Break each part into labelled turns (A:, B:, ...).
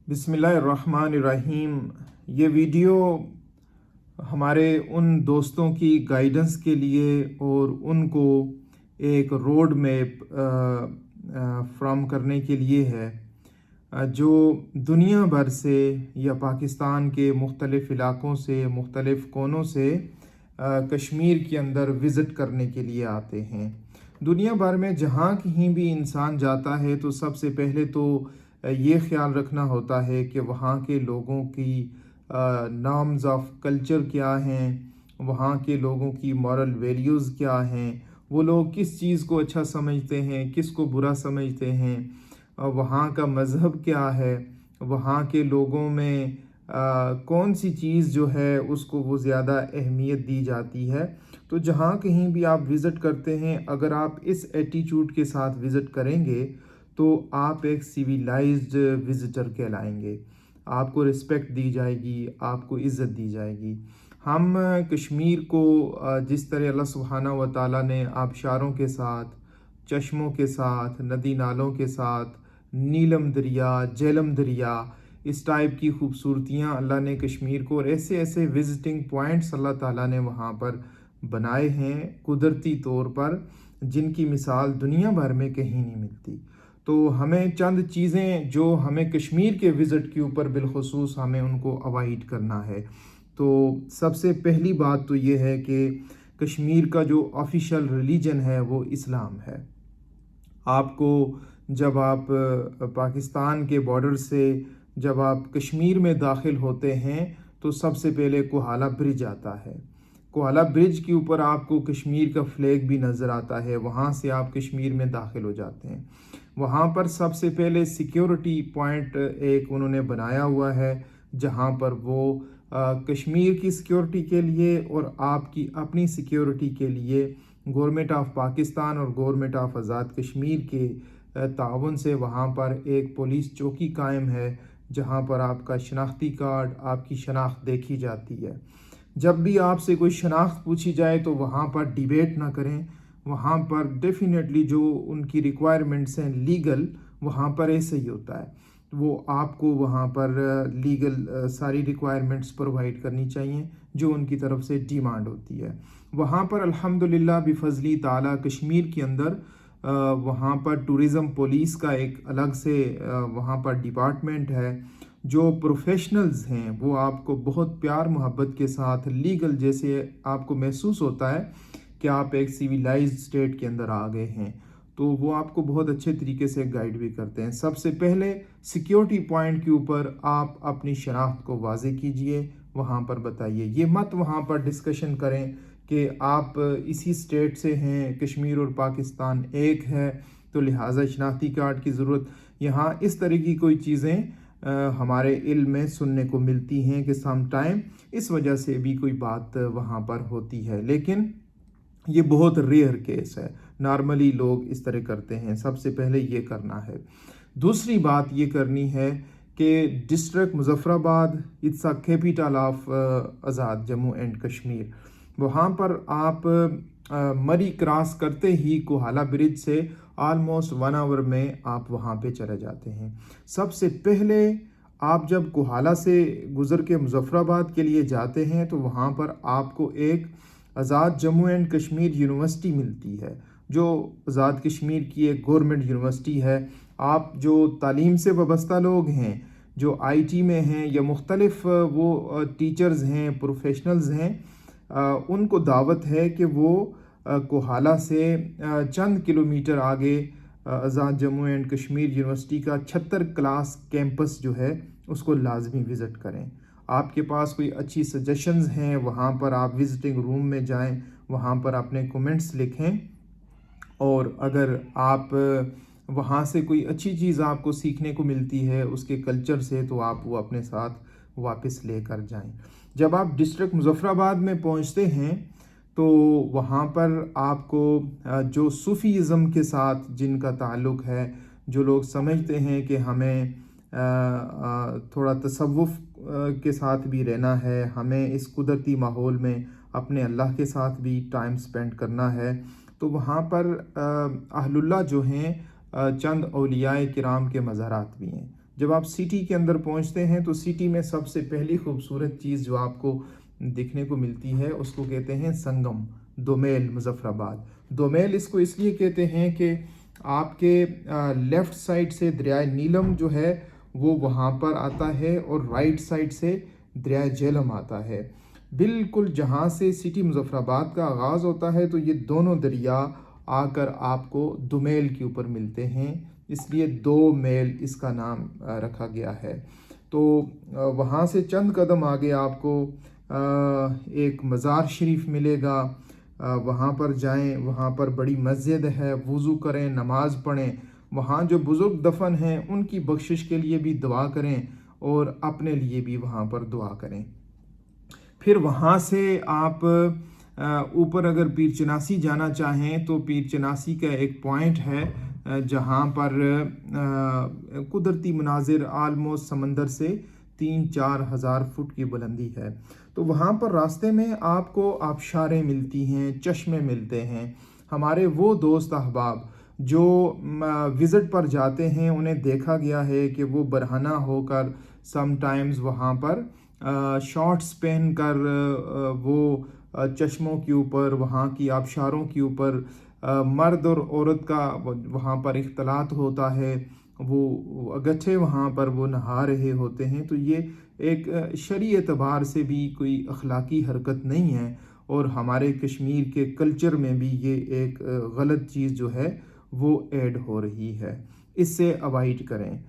A: बिस्मिल्लाहिर्रहमानिर्रहीम। ये वीडियो हमारे उन दोस्तों की गाइडेंस के लिए और उनको एक रोड मैप फ्राहम करने के लिए है, जो दुनिया भर से या पाकिस्तान के मुख्तलिफ़ इलाक़ों से, मुख्तलिफ़ कोनों से कश्मीर के अंदर विज़िट करने के लिए आते हैं। दुनिया भर में जहाँ कहीं भी इंसान जाता है तो सबसे पहले तो ये ख्याल रखना होता है कि वहाँ के लोगों की नॉर्म्स ऑफ कल्चर क्या हैं, वहाँ के लोगों की मॉरल वैल्यूज़ क्या हैं, वो लोग किस चीज़ को अच्छा समझते हैं, किस को बुरा समझते हैं, वहाँ का मज़हब क्या है, वहाँ के लोगों में कौन सी चीज़ जो है उसको वो ज़्यादा अहमियत दी जाती है। तो जहाँ कहीं भी आप विज़िट करते हैं, अगर आप इस एटीट्यूड के साथ विज़िट करेंगे तो आप एक सिविलाइज्ड विज़िटर कहलाएंगे। आपको रिस्पेक्ट दी जाएगी, आपको इज़्ज़त दी जाएगी। हम कश्मीर को जिस तरह अल्लाह सुब्हानहू व तआला ने आबशारों के साथ, चश्मों के साथ, नदी नालों के साथ, नीलम दरिया, झेलम दरिया, इस टाइप की खूबसूरतियाँ अल्लाह ने कश्मीर को और ऐसे ऐसे विज़िटिंग पॉइंट्स अल्लाह ताला ने वहाँ पर बनाए हैं कुदरती तौर पर, जिनकी मिसाल दुनिया भर में कहीं नहीं मिलती। तो हमें चंद चीज़ें जो हमें कश्मीर के विज़िट के ऊपर बिलखुसूस हमें उनको अवॉइड करना है। तो सबसे पहली बात तो ये है कि कश्मीर का जो ऑफिशियल रिलीजन है वो इस्लाम है। आपको जब आप पाकिस्तान के बॉर्डर से जब आप कश्मीर में दाखिल होते हैं तो सबसे पहले कोहाला ब्रिज आता है। कोहाला ब्रिज के ऊपर आपको कश्मीर का फ्लैग भी नज़र आता है। वहाँ से आप कश्मीर में दाखिल हो जाते हैं। वहाँ पर सबसे पहले सिक्योरिटी पॉइंट एक उन्होंने बनाया हुआ है, जहाँ पर वो कश्मीर की सिक्योरिटी के लिए और आपकी अपनी सिक्योरिटी के लिए गवर्नमेंट ऑफ पाकिस्तान और गवर्नमेंट ऑफ आज़ाद कश्मीर के ताउन से वहाँ पर एक पुलिस चौकी कायम है, जहाँ पर आपका शनाख्ती कार्ड, आपकी शनाख्त देखी जाती है। जब भी आपसे कोई शनाख्त पूछी जाए तो वहाँ पर डिबेट ना करें। वहाँ पर डेफिनेटली जो उनकी रिक्वायरमेंट्स हैं लीगल, वहाँ पर ऐसे ही होता है। वो आपको वहाँ पर लीगल सारी रिक्वायरमेंट्स प्रोवाइड करनी चाहिए जो उनकी तरफ से डिमांड होती है। वहाँ पर अल्हम्दुलिल्लाह बिफज़ली ताला कश्मीर के अंदर वहाँ पर टूरिज़म पुलिस का एक अलग से वहाँ पर डिपार्टमेंट है। जो प्रोफेशनल्स हैं वो आपको बहुत प्यार मोहब्बत के साथ लीगल जैसे आपको महसूस होता है कि आप एक सिविलाइज्ड स्टेट के अंदर आ गए हैं, तो वो आपको बहुत अच्छे तरीके से गाइड भी करते हैं। सबसे पहले सिक्योरिटी पॉइंट के ऊपर आप अपनी शनाख्त को वाज़ेह कीजिए, वहाँ पर बताइए। ये मत वहाँ पर डिस्कशन करें कि आप इसी स्टेट से हैं, कश्मीर और पाकिस्तान एक है तो लिहाजा शनाख्ती कार्ड की ज़रूरत। यहाँ इस तरह की कोई चीज़ें हमारे इल्म में सुनने को मिलती हैं कि सम टाइम इस वजह से भी कोई बात वहाँ पर होती है, लेकिन ये बहुत रेयर केस है। नॉर्मली लोग इस तरह करते हैं। सबसे पहले ये करना है। दूसरी बात ये करनी है कि district Muzaffarabad it's a capital of Azad Jammu and Kashmir. वहाँ पर आप मरी क्रॉस करते ही कोहाला ब्रिज से ऑलमोस्ट 1 आवर में आप वहाँ पे चले जाते हैं। सबसे पहले आप जब कोहाला से गुज़र के मुज़फ़्फ़राबाद के लिए जाते हैं तो वहाँ पर आपको एक आज़ाद जम्मू एंड कश्मीर यूनिवर्सिटी मिलती है, जो आज़ाद कश्मीर की एक गवर्नमेंट यूनिवर्सिटी है। आप जो तालीम से वाबस्ता लोग हैं, जो आईटी में हैं या मुख्तलिफ़ वो टीचर्स हैं, प्रोफेशनल्स हैं, उनको दावत है कि वो कोहाला से चंद किलोमीटर आगे आज़ाद जम्मू एंड कश्मीर यूनिवर्सिटी का 76 क्लास कैंपस जो है उसको लाजमी विज़िट करें। आपके पास कोई अच्छी सजेशंस हैं, वहाँ पर आप विज़िटिंग रूम में जाएं, वहाँ पर अपने कमेंट्स लिखें, और अगर आप वहाँ से कोई अच्छी चीज़ आपको सीखने को मिलती है उसके कल्चर से, तो आप वो अपने साथ वापस लेकर जाएं। जब आप डिस्ट्रिक्ट मुज़फ़्फ़राबाद में पहुँचते हैं तो वहाँ पर आपको जो सूफ़ीज़म के साथ जिनका ताल्लुक़ है, जो लोग समझते हैं कि हमें थोड़ा तसव्वुफ़ के साथ भी रहना है, हमें इस कुदरती माहौल में अपने अल्लाह के साथ भी टाइम स्पेंड करना है, तो वहाँ पर अहलुल्लाह जो हैं चंद औलियाए किराम के मज़ारात भी हैं। जब आप सिटी के अंदर पहुंचते हैं तो सिटी में सबसे पहली खूबसूरत चीज़ जो आपको देखने को मिलती है उसको कहते हैं संगम, दोमेल मुजफ्फराबाद। दोमेल इसको इसलिए कहते हैं कि आपके लेफ़्ट साइड से दरियाए नीलम जो है वो वहाँ पर आता है और राइट साइड से दरियाए झेलम आता है। बिल्कुल जहाँ से सिटी मुजफ्फराबाद का आगाज़ होता है तो ये दोनों दरिया आकर आपको दोमेल के ऊपर मिलते हैं, इसलिए दो मेल इसका नाम रखा गया है। तो वहाँ से चंद कदम आगे आपको एक मज़ार शरीफ मिलेगा, वहाँ पर जाएं, वहाँ पर बड़ी मस्जिद है, वज़ू करें, नमाज़ पढ़ें, वहाँ जो बुज़ुर्ग दफन हैं उनकी बख्शिश के लिए भी दुआ करें और अपने लिए भी वहाँ पर दुआ करें। फिर वहाँ से आप ऊपर अगर पीर चनासी जाना चाहें तो पीर चनासी का एक पॉइंट है जहाँ पर कुदरती मनाजिर आलमोस्ट समंदर से 3-4 हज़ार फुट की बुलंदी है। तो वहाँ पर रास्ते में आपको आबशारें मिलती हैं, चश्मे मिलते हैं। हमारे वो दोस्त अहबाब जो विज़िट पर जाते हैं उन्हें देखा गया है कि वो बरहना होकर समटाइम्स वहाँ पर शॉर्ट्स पहन कर वो चश्मों के ऊपर, वहाँ की आबशारों के ऊपर मर्द और औरत का वहाँ पर इख्तलात होता है, वो अगट्ठे वहाँ पर वो नहा रहे होते हैं। तो ये एक शरई एतबार से भी कोई अखलाकी हरकत नहीं है और हमारे कश्मीर के कल्चर में भी ये एक गलत चीज़ जो है वो ऐड हो रही है, इससे अवॉइड करें।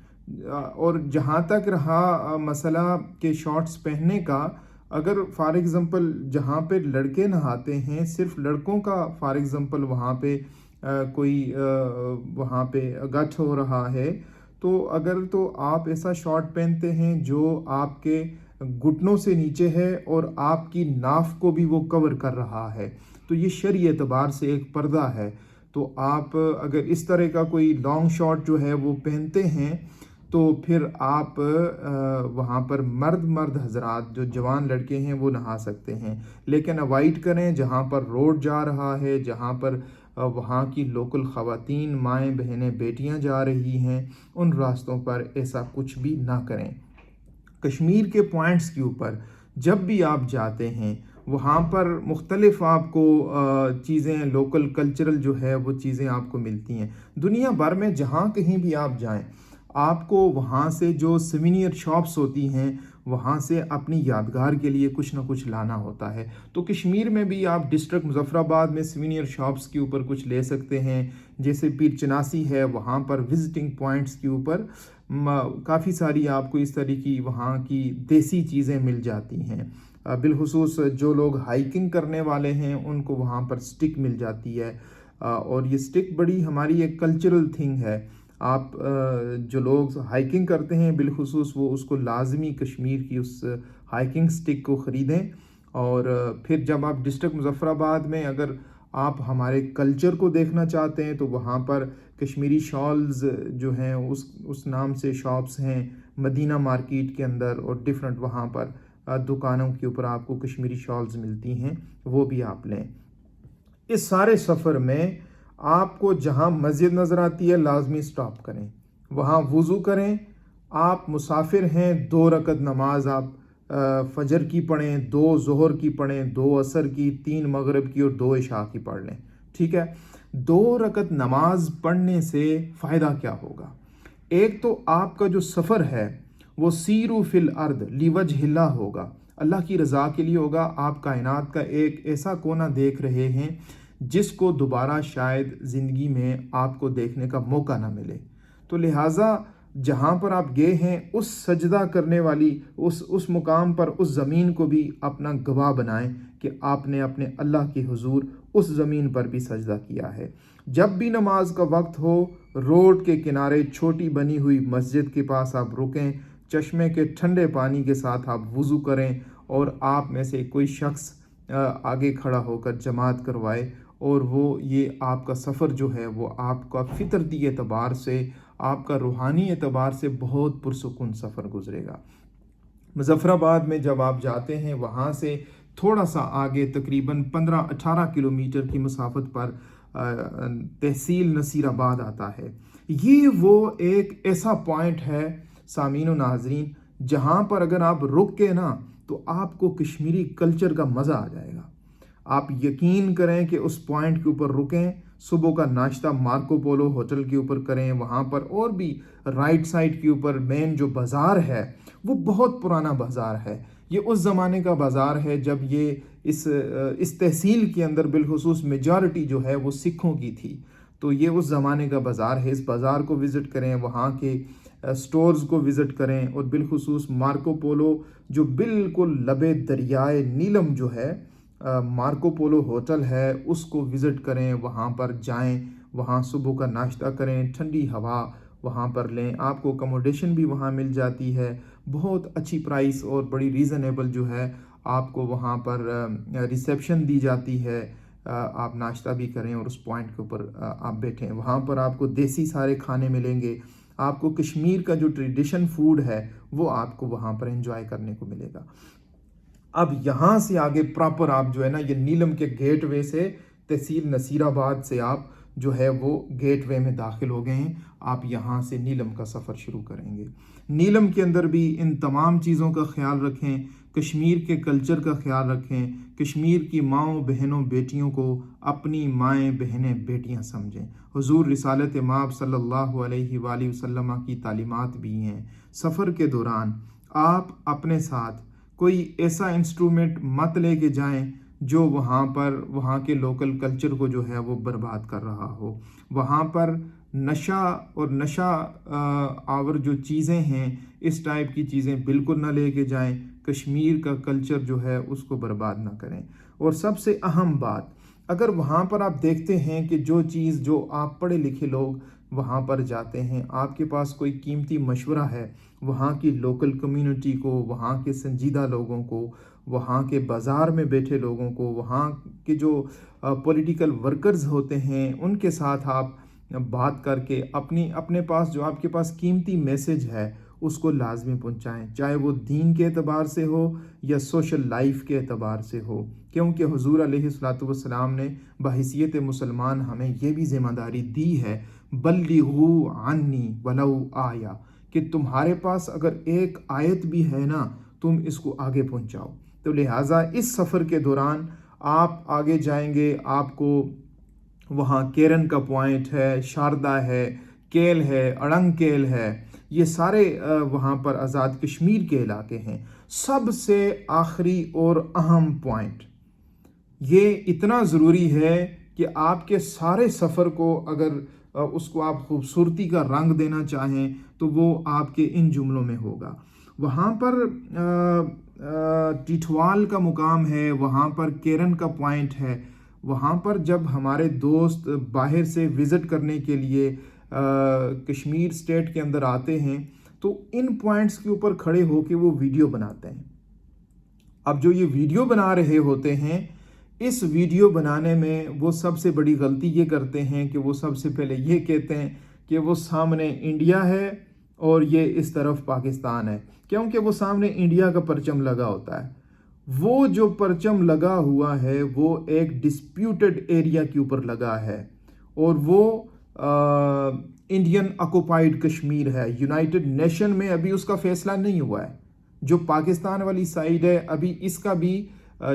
A: और जहाँ तक रहा मसला के शॉर्ट्स पहनने का, अगर फॉर एग्ज़ाम्पल जहाँ पे लड़के नहाते हैं, सिर्फ लड़कों का फॉर एग्ज़ाम्पल वहाँ पे कोई वहाँ पे गठ हो रहा है तो अगर तो आप ऐसा शॉर्ट पहनते हैं जो आपके घुटनों से नीचे है और आपकी नाफ को भी वो कवर कर रहा है, तो ये शरई एतबार से एक पर्दा है। तो आप अगर इस तरह का कोई लॉन्ग शॉर्ट जो है वो पहनते हैं तो फिर आप वहाँ पर मर्द हजरात जो जवान लड़के हैं वो नहा सकते हैं, लेकिन अवॉइड करें जहाँ पर रोड जा रहा है, जहाँ पर वहाँ की लोकल ख़वातीन, माएँ, बहनें, बेटियाँ जा रही हैं, उन रास्तों पर ऐसा कुछ भी ना करें। कश्मीर के पॉइंट्स के ऊपर जब भी आप जाते हैं वहाँ पर मुख्तलिफ आपको चीज़ें, लोकल कल्चरल जो है वो चीज़ें आपको मिलती हैं। दुनिया भर में जहाँ कहीं भी आप जाएं आपको वहाँ से जो सिविनियर शॉप्स होती हैं वहाँ से अपनी यादगार के लिए कुछ ना कुछ लाना होता है। तो कश्मीर में भी आप डिस्ट्रिक्ट मुजफ्फराबाद में सिविनियर शॉप्स के ऊपर कुछ ले सकते हैं, जैसे पीर चनासी है वहाँ पर विजिटिंग पॉइंट्स के ऊपर काफ़ी सारी आपको इस तरह की वहाँ की देसी चीज़ें मिल जाती हैं। बिलखुसूस जो लोग हाइकिंग करने वाले हैं उनको वहाँ पर स्टिक मिल जाती है और ये स्टिक बड़ी हमारी एक कल्चरल थिंग है। आप जो लोग हाइकिंग करते हैं बिलखुसूस वो उसको लाजमी कश्मीर की उस हाइकिंग स्टिक को ख़रीदें। और फिर जब आप डिस्ट्रिक्ट मुजफ्फराबाद में अगर आप हमारे कल्चर को देखना चाहते हैं तो वहाँ पर कश्मीरी शॉल्स जो हैं उस नाम से शॉप्स हैं मदीना मार्केट के अंदर, और डिफरेंट वहाँ पर दुकानों के ऊपर आपको कश्मीरी शॉल्स मिलती हैं, वो भी आप लें। इस सारे सफ़र में आपको जहाँ मस्जिद नज़र आती है लाजमी स्टॉप करें, वहाँ वज़ू करें। आप मुसाफिर हैं, 2 रकत नमाज आप फजर की पढ़ें, 2 ज़ोहर की पढ़ें, 2 असर की, 3 मगरिब की और 2 इशा की पढ़ लें। ठीक है, 2 रकत नमाज पढ़ने से फ़ायदा क्या होगा? एक तो आपका जो सफ़र है वो सीरू फिल अर्द लिवजहिल्लाह होगा, अल्लाह की रज़ा के लिए होगा। आप कायनात का एक ऐसा कोना देख रहे हैं जिसको दोबारा शायद ज़िंदगी में आपको देखने का मौका ना मिले। तो लिहाजा जहाँ पर आप गए हैं उस सजदा करने वाली उस मुकाम पर उस ज़मीन को भी अपना गवाह बनाएं कि आपने अपने अल्लाह के हुजूर उस ज़मीन पर भी सजदा किया है। जब भी नमाज का वक्त हो, रोड के किनारे छोटी बनी हुई मस्जिद के पास आप रुकें, चश्मे के ठंडे पानी के साथ आप वज़ू करें और आप में से कोई शख्स आगे खड़ा होकर जमात करवाए, और वो ये आपका सफ़र जो है वो आपका फितरती एतबार से, आपका रूहानी एतबार से बहुत पुरसुकून सफ़र गुजरेगा। मुजफ्फराबाद में जब आप जाते हैं वहाँ से थोड़ा सा आगे तकरीबन 15-18 किलोमीटर की मसाफत पर तहसील नसीराबाद आता है। ये वो एक ऐसा पॉइंट है سامعین و ناظرین، جہاں پر اگر آپ رک کے نا تو آپ کو کشمیری کلچر کا مزہ آ جائے گا۔ آپ یقین کریں کہ اس پوائنٹ کے اوپر رکیں، صبح کا ناشتہ مارکو پولو ہوٹل کے اوپر کریں، وہاں پر اور بھی رائٹ سائڈ کے اوپر مین جو بازار ہے وہ بہت پرانا بازار ہے۔ یہ اس زمانے کا بازار ہے جب یہ اس تحصیل کے اندر بالخصوص میجارٹی جو ہے وہ سکھوں کی تھی، تو یہ اس زمانے کا بازار ہے۔ اس بازار کو وزٹ کریں، وہاں کے سٹورز کو وزٹ کریں، اور بالخصوص مارکو پولو جو بالکل لبے دریائے نیلم جو ہے مارکو پولو ہوٹل ہے اس کو وزٹ کریں، وہاں پر جائیں، وہاں صبح کا ناشتہ کریں، ٹھنڈی ہوا وہاں پر لیں، آپ کو اکوموڈیشن بھی وہاں مل جاتی ہے بہت اچھی پرائس اور بڑی ریزنیبل جو ہے، آپ کو وہاں پر ریسیپشن دی جاتی ہے، آپ ناشتہ بھی کریں اور اس پوائنٹ کے اوپر آپ بیٹھیں، وہاں پر آپ کو دیسی سارے کھانے ملیں گے، آپ کو کشمیر کا جو ٹریڈیشن فوڈ ہے وہ آپ کو وہاں پر انجوائے کرنے کو ملے گا۔ اب یہاں سے آگے پراپر آپ جو ہے نا یہ نیلم کے گیٹ وے سے تحصیل نصیر آباد سے آپ جو ہے وہ گیٹ وے میں داخل ہو گئے ہیں، آپ یہاں سے نیلم کا سفر شروع کریں گے۔ نیلم کے اندر بھی ان تمام چیزوں کا خیال رکھیں، کشمیر کے کلچر کا خیال رکھیں، کشمیر کی ماؤں بہنوں بیٹیوں کو اپنی مائیں بہنیں بیٹیاں سمجھیں۔ حضور رسالت مآب صلی اللہ علیہ وآلہ وسلم کی تعلیمات بھی ہیں، سفر کے دوران آپ اپنے ساتھ کوئی ایسا انسٹرومنٹ مت لے کے جائیں جو وہاں کے لوکل کلچر کو جو ہے وہ برباد کر رہا ہو۔ وہاں پر نشہ اور نشہ آور جو چیزیں ہیں اس ٹائپ کی چیزیں بالکل نہ لے کے جائیں، کشمیر کا کلچر جو ہے اس کو برباد نہ کریں۔ اور سب سے اہم بات، اگر وہاں پر آپ دیکھتے ہیں کہ جو چیز جو آپ پڑھے لکھے لوگ وہاں پر جاتے ہیں، آپ کے پاس کوئی قیمتی مشورہ ہے، وہاں کی لوکل کمیونٹی کو، وہاں کے سنجیدہ لوگوں کو، وہاں کے بازار میں بیٹھے لوگوں کو، وہاں کے جو پولیٹیکل ورکرز ہوتے ہیں ان کے ساتھ آپ بات کر کے اپنے پاس جو آپ کے پاس قیمتی میسج ہے اس کو لازمی پہنچائیں، چاہے وہ دین کے اعتبار سے ہو یا سوشل لائف کے اعتبار سے ہو، کیونکہ حضور علیہ الصلوۃ والسلام نے بحیثیت مسلمان ہمیں یہ بھی ذمہ داری دی ہے، بلغوا عنی ولو آیا، کہ تمہارے پاس اگر ایک آیت بھی ہے نا تم اس کو آگے پہنچاؤ۔ تو لہٰذا اس سفر کے دوران آپ آگے جائیں گے، آپ کو وہاں کیرن کا پوائنٹ ہے، شاردا ہے، کیل ہے، اڑنگ کیل ہے، یہ سارے وہاں پر آزاد کشمیر کے علاقے ہیں۔ سب سے آخری اور اہم پوائنٹ یہ اتنا ضروری ہے کہ آپ کے سارے سفر کو اگر اس کو آپ خوبصورتی کا رنگ دینا چاہیں تو وہ آپ کے ان جملوں میں ہوگا۔ وہاں پر ٹیٹھوال کا مقام ہے، وہاں پر کیرن کا پوائنٹ ہے، وہاں پر جب ہمارے دوست باہر سے وزٹ کرنے کے لیے کشمیر اسٹیٹ کے اندر آتے ہیں تو ان پوائنٹس کے اوپر کھڑے ہو کے وہ ویڈیو بناتے ہیں۔ اب جو یہ ویڈیو بنا رہے ہوتے ہیں، اس ویڈیو بنانے میں وہ سب سے بڑی غلطی یہ کرتے ہیں کہ وہ سب سے پہلے یہ کہتے ہیں کہ وہ سامنے انڈیا ہے اور یہ اس طرف پاکستان ہے، کیونکہ وہ سامنے انڈیا کا پرچم لگا ہوتا ہے۔ وہ جو پرچم لگا ہوا ہے وہ ایک ڈسپیوٹڈ ایریا کے اوپر لگا ہے، اور وہ انڈین آکوپائیڈ کشمیر ہے۔ یونائٹڈ نیشن میں ابھی اس کا فیصلہ نہیں ہوا ہے، جو پاکستان والی سائیڈ ہے ابھی اس کا بھی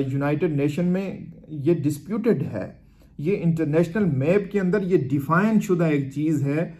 A: یونائٹڈ نیشن میں یہ ڈسپیوٹڈ ہے۔ یہ انٹرنیشنل میپ کے اندر یہ ڈیفائن شدہ ایک چیز ہے۔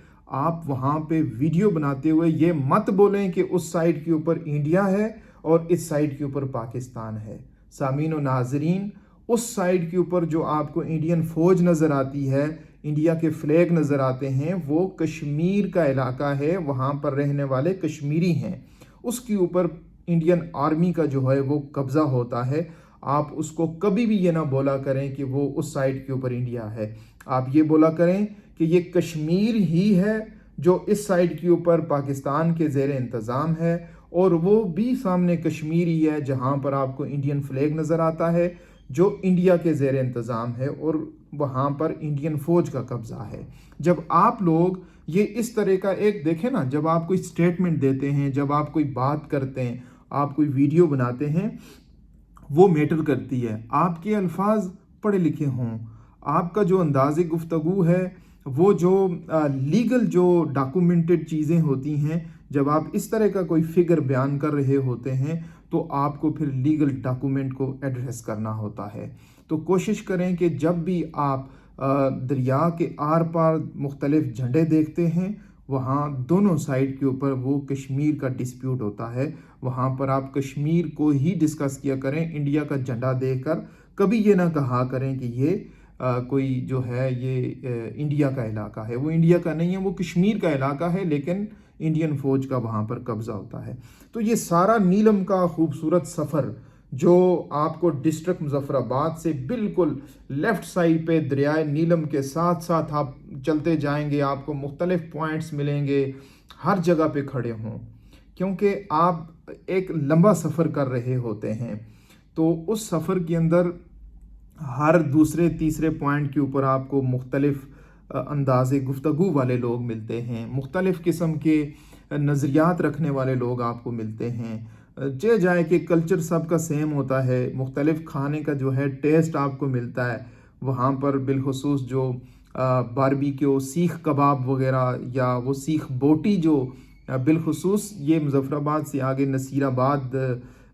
A: آپ وہاں پہ ویڈیو بناتے ہوئے یہ مت بولیں کہ اس سائڈ کے اوپر انڈیا ہے اور اس سائڈ کے اوپر پاکستان ہے۔ سامعین و ناظرین، اس سائڈ کے اوپر جو آپ کو انڈین فوج نظر آتی ہے، انڈیا کے فلیگ نظر آتے ہیں، وہ کشمیر کا علاقہ ہے، وہاں پر رہنے والے کشمیری ہیں، اس کے اوپر انڈین آرمی کا جو ہے وہ قبضہ ہوتا ہے۔ آپ اس کو کبھی بھی یہ نہ بولا کریں کہ وہ اس سائڈ کے اوپر انڈیا ہے، آپ یہ بولا کریں کہ یہ کشمیر ہی ہے جو اس سائڈ کے اوپر پاکستان کے زیر انتظام ہے، اور وہ بھی سامنے کشمیر ہی ہے جہاں پر آپ کو انڈین فلیگ نظر آتا ہے جو انڈیا کے زیر انتظام ہے، اور وہاں پر انڈین فوج کا قبضہ ہے۔ جب آپ لوگ یہ اس طرح کا ایک دیکھیں نا، جب آپ کوئی سٹیٹمنٹ دیتے ہیں، جب آپ کوئی بات کرتے ہیں، آپ کوئی ویڈیو بناتے ہیں، وہ میٹر کرتی ہے۔ آپ کے الفاظ پڑھے لکھے ہوں، آپ کا جو انداز گفتگو ہے وہ جو لیگل جو ڈاکومنٹڈ چیزیں ہوتی ہیں जब आप इस तरह का कोई फिगर बयान कर रहे होते हैं तो आपको फिर लीगल डॉक्यूमेंट को एड्रेस करना होता है। तो कोशिश करें कि जब भी आप दरिया के आर पार मुख्तलिफ झंडे देखते हैं, वहाँ दोनों साइड के ऊपर वो कश्मीर का डिस्प्यूट होता है, वहाँ पर आप कश्मीर को ही डिस्कस किया करें। इंडिया का झंडा देखकर कभी ये ना कहा करें कि ये कोई जो है ये इंडिया का इलाका है। वो इंडिया का नहीं है, वो कश्मीर का इलाका है, लेकिन इंडियन फ़ौज का वहाँ पर कब्ज़ा होता है। तो ये सारा नीलम का खूबसूरत सफ़र जो आपको डिस्ट्रिक्ट मुजफ्फराबाद से बिल्कुल लेफ़्ट साइड पे दरियाए नीलम के साथ साथ आप चलते जाएंगे, आपको मुख्तलिफ पॉइंट्स मिलेंगे, हर जगह पे खड़े हों, क्योंकि आप एक लंबा सफ़र कर रहे होते हैं। तो उस सफ़र के अंदर हर दूसरे तीसरे पॉइंट के ऊपर आपको मुख्तलिफ अंदाज़े गुफ्तगू वाले लोग मिलते हैं, मुख्तलिफ किस्म के नज़रियात रखने वाले लोग आपको मिलते हैं। जे जाए कि कल्चर सबका सेम होता है, मुख्तलिफ खाने का जो है टेस्ट आपको मिलता है वहाँ पर, बिलखुसूस जो बारबेक्यू सीख कबाब वगैरह या वो सीख बोटी जो बिलखुसूस ये मुजफ्फराबाद से आगे नसीराबाद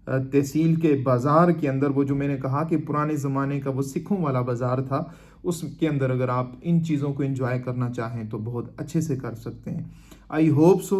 A: तहसील के बाज़ार के अंदर, वो जो मैंने कहा कि पुराने ज़माने का वो सिखों वाला बाज़ार था, उसके अंदर अगर आप इन चीज़ों को एंजॉय करना चाहें तो बहुत अच्छे से कर सकते हैं। आई होप सो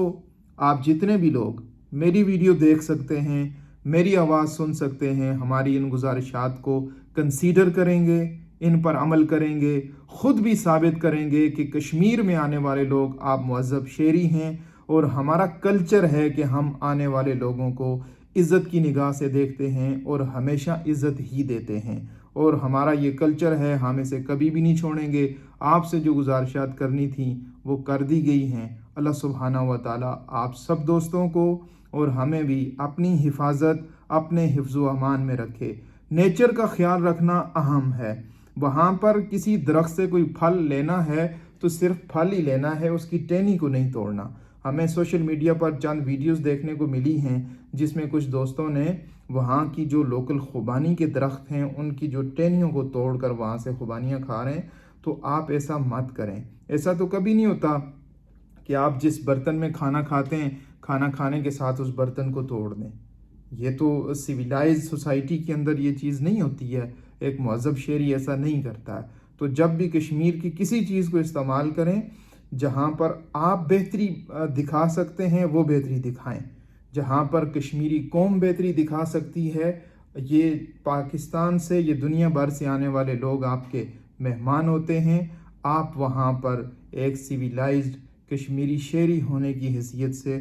A: आप जितने भी लोग मेरी वीडियो देख सकते हैं, मेरी आवाज़ सुन सकते हैं, हमारी इन गुजारिशात को कंसीडर करेंगे, इन पर अमल करेंगे, ख़ुद भी साबित करेंगे कि कश्मीर में आने वाले लोग आप मुअज़्ज़ब शेरी हैं और हमारा कल्चर है कि हम आने वाले लोगों को इज़्ज़त की निगाह से देखते हैं और हमेशा इज़्ज़त ही देते हैं, और हमारा ये कल्चर है, हम इसे कभी भी नहीं छोड़ेंगे। आपसे जो गुजारिशात करनी थी वो कर दी गई हैं। अल्लाह सुब्हानहू व तआला आप सब दोस्तों को और हमें भी अपनी हिफाजत, अपने हिफ्ज़ व अमान में रखे। नेचर का ख्याल रखना अहम है। वहाँ पर किसी दरख्त से कोई फल लेना है तो सिर्फ फल ही लेना है, उसकी टहनी को नहीं तोड़ना। हमें सोशल मीडिया पर चंद वीडियोस देखने को मिली हैं जिसमें कुछ दोस्तों ने वहाँ की जो लोकल खुबानी के दरख्त हैं उनकी जो टहनियों को तोड़कर वहाँ से खुबानियाँ खा रहे हैं। तो आप ऐसा मत करें। ऐसा तो कभी नहीं होता कि आप जिस बर्तन में खाना खाते हैं, खाना खाने के साथ उस बर्तन को तोड़ दें। ये तो सिविलाइज सोसाइटी के अंदर ये चीज़ नहीं होती है, एक मुअज़्ज़ब शेरी ऐसा नहीं करता है। तो जब भी कश्मीर की किसी चीज़ को इस्तेमाल करें, जहाँ पर आप बेहतरी दिखा सकते हैं वो बेहतरी दिखाएं। जहाँ पर कश्मीरी कौम बेहतरी दिखा सकती है, ये पाकिस्तान से, ये दुनिया भर से आने वाले लोग आपके मेहमान होते हैं। आप वहाँ पर एक सिविलाइज्ड कश्मीरी शेरी होने की हैसियत से